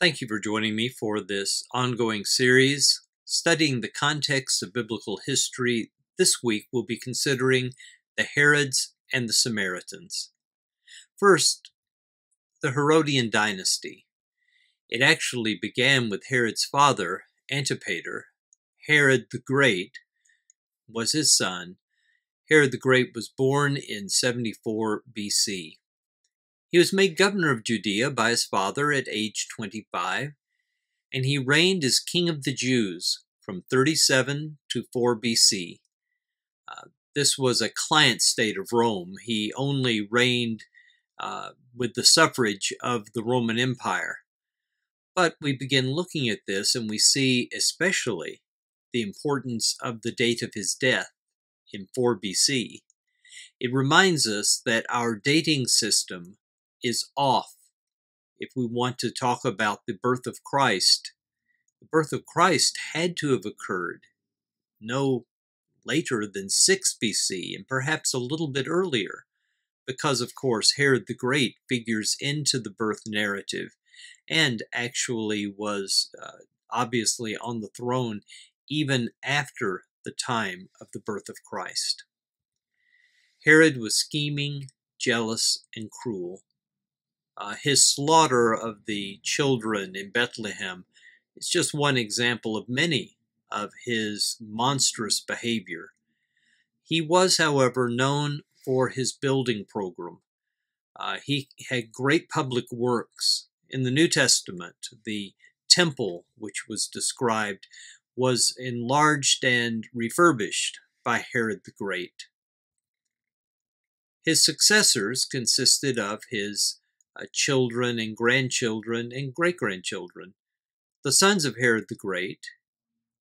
Thank you for joining me for this ongoing series, studying the context of biblical history. This week we'll be considering the Herods and the Samaritans. First, the Herodian dynasty. It actually began with Herod's father, Antipater. Herod the Great was his son. Herod the Great was born in 74 BC. He was made governor of Judea by his father at age 25, and he reigned as king of the Jews from 37 to 4 BC. This was a client state of Rome. He only reigned with the suffrage of the Roman Empire. But we begin looking at this and we see especially the importance of the date of his death in 4 BC. It reminds us that our dating system is off. If we want to talk about the birth of Christ, the birth of Christ had to have occurred no later than 6 BC and perhaps a little bit earlier, because of course Herod the Great figures into the birth narrative and actually was obviously on the throne even after the time of the birth of Christ. Herod was scheming, jealous, and cruel. His slaughter of the children in Bethlehem is just one example of many of his monstrous behavior. He was, however, known for his building program. He had great public works. In the New Testament, the temple, which was described, was enlarged and refurbished by Herod the Great. His successors consisted of his children and grandchildren and great-grandchildren. The sons of Herod the Great: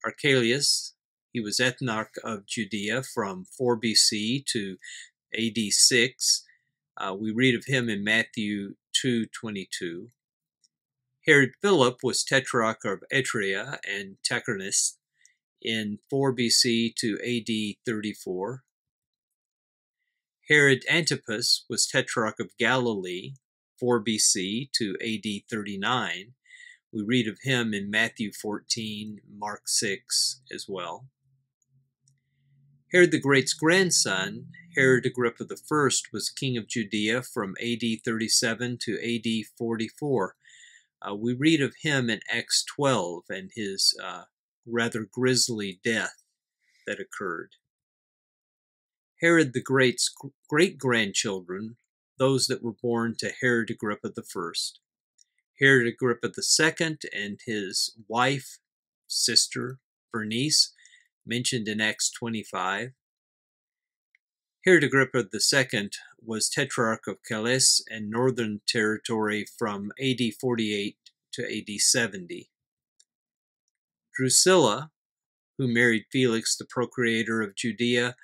Archelaus, he was ethnarch of Judea from 4 BC to AD 6. We read of him in Matthew 2:22. Herod Philip was tetrarch of Etria and Tacharnis in 4 BC to AD 34. Herod Antipas was tetrarch of Galilee, 4 BC to AD 39. We read of him in Matthew 14, Mark 6 as well. Herod the Great's grandson, Herod Agrippa I, was king of Judea from AD 37 to AD 44. We read of him in Acts 12 and his rather grisly death that occurred. Herod the Great's great-grandchildren, those that were born to Herod Agrippa I. Herod Agrippa II and his wife, sister, Bernice, mentioned in Acts 25. Herod Agrippa II was tetrarch of Chalcis and northern territory from AD 48 to AD 70. Drusilla, who married Felix, the procurator of Judea,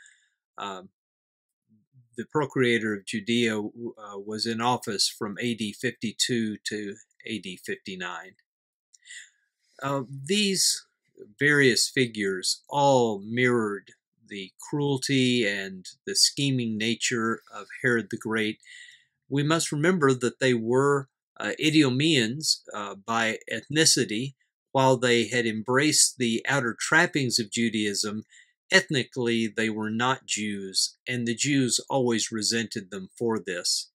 was in office from AD 52 to AD 59. These various figures all mirrored the cruelty and the scheming nature of Herod the Great. We must remember that they were Idumeans by ethnicity. While they had embraced the outer trappings of Judaism, ethnically, they were not Jews, and the Jews always resented them for this.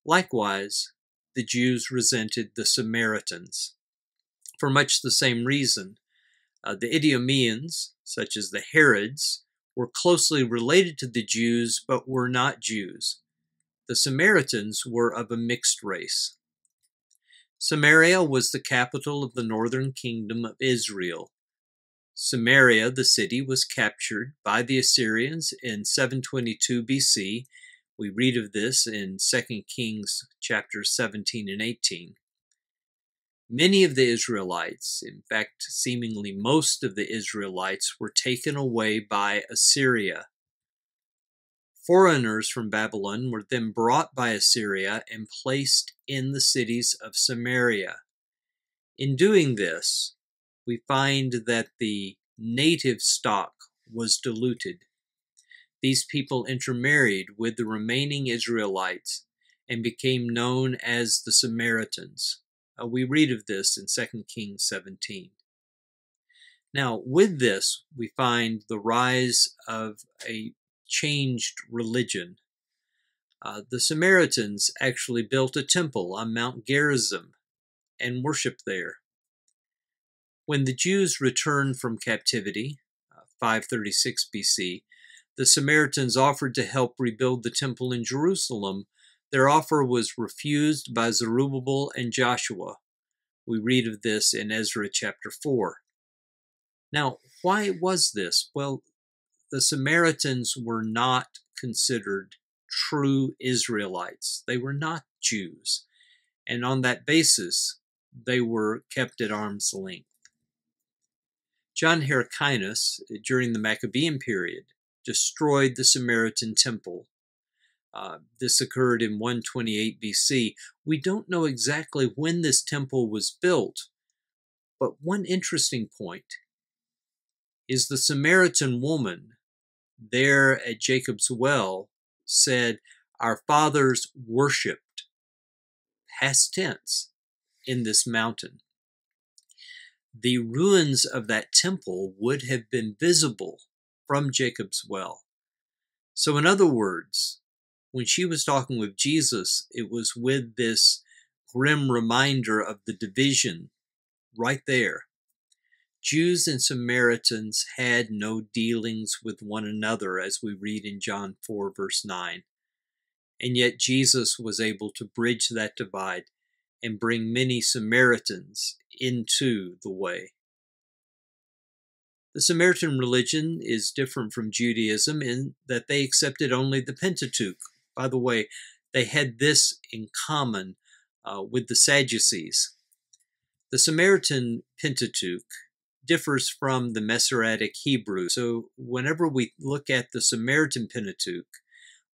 Likewise, the Jews resented the Samaritans for much the same reason. The Idumeans, such as the Herods, were closely related to the Jews, but were not Jews. The Samaritans were of a mixed race. Samaria was the capital of the northern kingdom of Israel. Samaria, the city, was captured by the Assyrians in 722 BC. We read of this in 2 Kings chapters 17 and 18. Many of the Israelites, in fact, seemingly most of the Israelites, were taken away by Assyria. Foreigners from Babylon were then brought by Assyria and placed in the cities of Samaria. In doing this, we find that the native stock was diluted. These people intermarried with the remaining Israelites and became known as the Samaritans. We read of this in 2 Kings 17. Now, with this, we find the rise of a changed religion. The Samaritans actually built a temple on Mount Gerizim and worshiped there. When the Jews returned from captivity, 536 BC, the Samaritans offered to help rebuild the temple in Jerusalem. Their offer was refused by Zerubbabel and Joshua. We read of this in Ezra chapter 4. Now, why was this? Well, the Samaritans were not considered true Israelites. They were not Jews. And on that basis, they were kept at arm's length. John Hyrcanus, during the Maccabean period, destroyed the Samaritan temple. This occurred in 128 BC. We don't know exactly when this temple was built, but one interesting point is the Samaritan woman there at Jacob's well said, "Our fathers worshipped," past tense, in this mountain. The ruins of that temple would have been visible from Jacob's well. So in other words, when she was talking with Jesus, it was with this grim reminder of the division right there. Jews and Samaritans had no dealings with one another, as we read in John 4, verse 9. And yet Jesus was able to bridge that divide and bring many Samaritans into the way. The Samaritan religion is different from Judaism in that they accepted only the Pentateuch. By the way, they had this in common with the Sadducees. The Samaritan Pentateuch differs from the Masoretic Hebrew. So whenever we look at the Samaritan Pentateuch,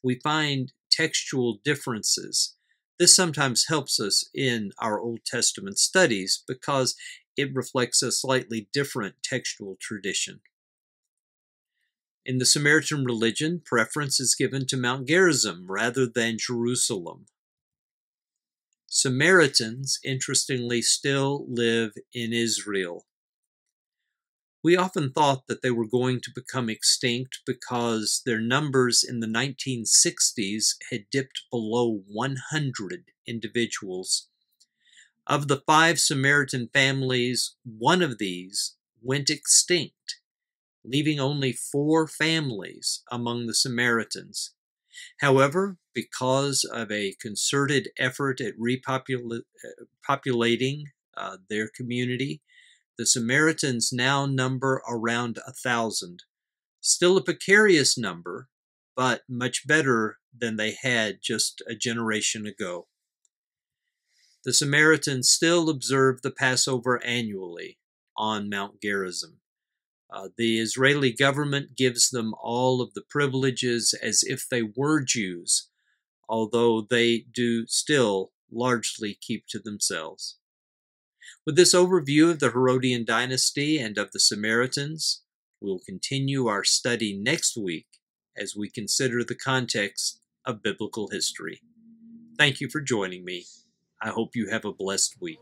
we find textual differences. This sometimes helps us in our Old Testament studies because it reflects a slightly different textual tradition. In the Samaritan religion, preference is given to Mount Gerizim rather than Jerusalem. Samaritans, interestingly, still live in Israel. We often thought that they were going to become extinct because their numbers in the 1960s had dipped below 100 individuals. Of the 5 Samaritan families, one of these went extinct, leaving only 4 families among the Samaritans. However, because of a concerted effort at repopulating their community, the Samaritans now number around 1,000. Still a precarious number, but much better than they had just a generation ago. The Samaritans still observe the Passover annually on Mount Gerizim. The Israeli government gives them all of the privileges as if they were Jews, although they do still largely keep to themselves. With this overview of the Herodian dynasty and of the Samaritans, we will continue our study next week as we consider the context of biblical history. Thank you for joining me. I hope you have a blessed week.